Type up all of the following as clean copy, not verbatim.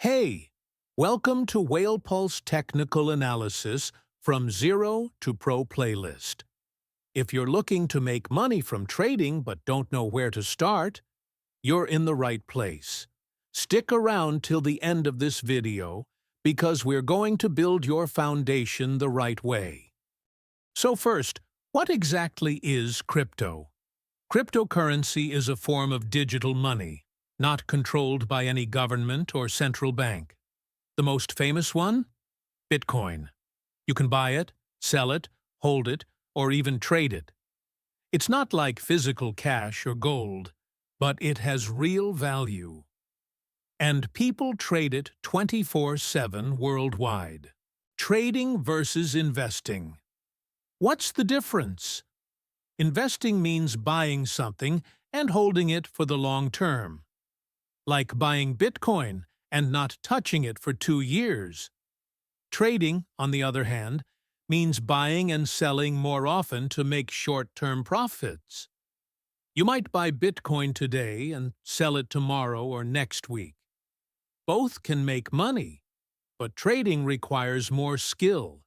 Hey, welcome to WhalePulse Technical Analysis from Zero to Pro playlist. If you're looking to make money from trading but don't know where to start, you're in the right place. Stick around till the end of this video because we're going to build your foundation the right way. So first, what exactly is crypto? Cryptocurrency is a form of digital money, not controlled by any government or central bank. The most famous one? Bitcoin. You can buy it, sell it, hold it, or even trade it. It's not like physical cash or gold, but it has real value. And people trade it 24/7 worldwide. Trading versus investing. What's the difference? Investing means buying something and holding it for the long term, like buying Bitcoin and not touching it for 2 years. Trading, on the other hand, means buying and selling more often to make short-term profits. You might buy Bitcoin today and sell it tomorrow or next week. Both can make money, but trading requires more skill,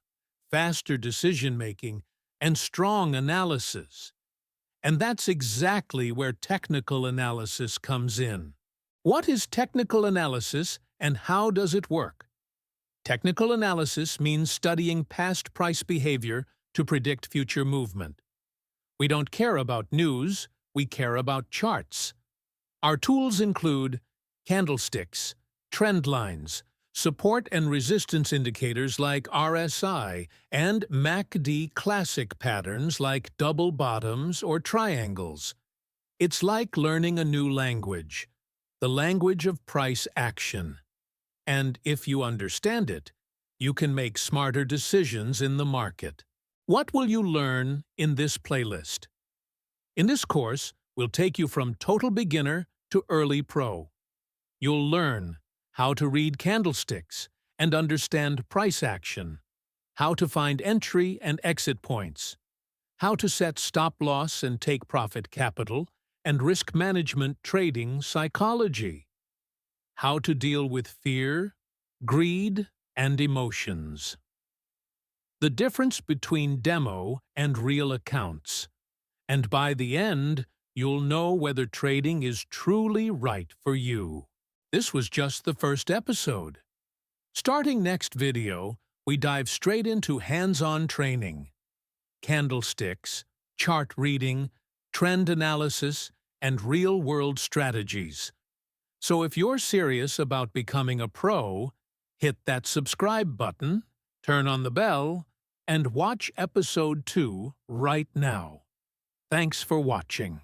faster decision-making, and strong analysis. And that's exactly where technical analysis comes in. What is technical analysis and how does it work? Technical analysis means studying past price behavior to predict future movement. We don't care about news, we care about charts. Our tools include candlesticks, trend lines, support and resistance indicators like RSI, and MACD classic patterns like double bottoms or triangles. It's like learning a new language, the language of price action. And if you understand it, you can make smarter decisions in the market. What will you learn in this playlist? In this course, we'll take you from total beginner to early pro. You'll learn how to read candlesticks and understand price action, how to find entry and exit points, how to set stop-loss and take-profit capital, and risk management trading psychology, how to deal with fear, greed, and emotions. The difference between demo and real accounts. And by the end, you'll know whether trading is truly right for you. This was just the first episode. Starting next video, we dive straight into hands-on training, candlesticks, chart reading, trend analysis, and real-world strategies. So if you're serious about becoming a pro, hit that subscribe button, turn on the bell, and watch episode 2 right now. Thanks for watching.